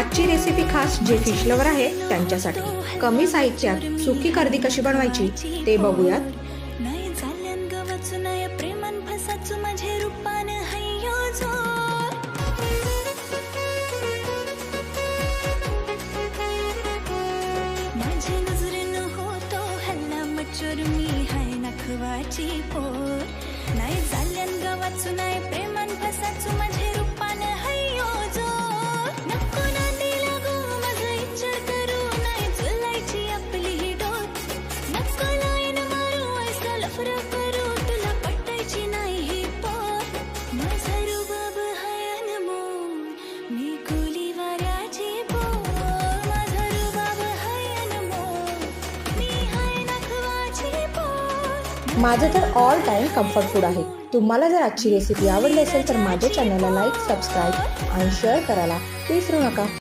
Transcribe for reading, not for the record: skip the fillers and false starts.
आजची रेसिपी खास जे फिश लवर आहे त्यांच्यासाठी। कमी साहित्यात सुकी कर्दी कशी बनवायची ते बघूयात। नाही झाल्यान गवाचू नाही प्रेमान फसाचू माझे रूपान हय्यो जो नको ना दिला गो माझा इच्छा करू नाही जुलायची आपली ही डोर नको लाईन मारू ऐसा लफरा करू तुला पटायची नाही ही पोर माझा रुबाब हाय अनमोल मी कुली वाऱ्याची पोर माझा रुबाब हाय अनमोल मी हाय नखवाची पोर। माझं तर ऑल टाइम कम्फर्ट फूड आहे। तुम्हाला जर आजची रेसिपी आवडली असेल तर माझ्या चॅनलला लाईक, सबस्क्राईब आणि शेअर करायला विसरू नका।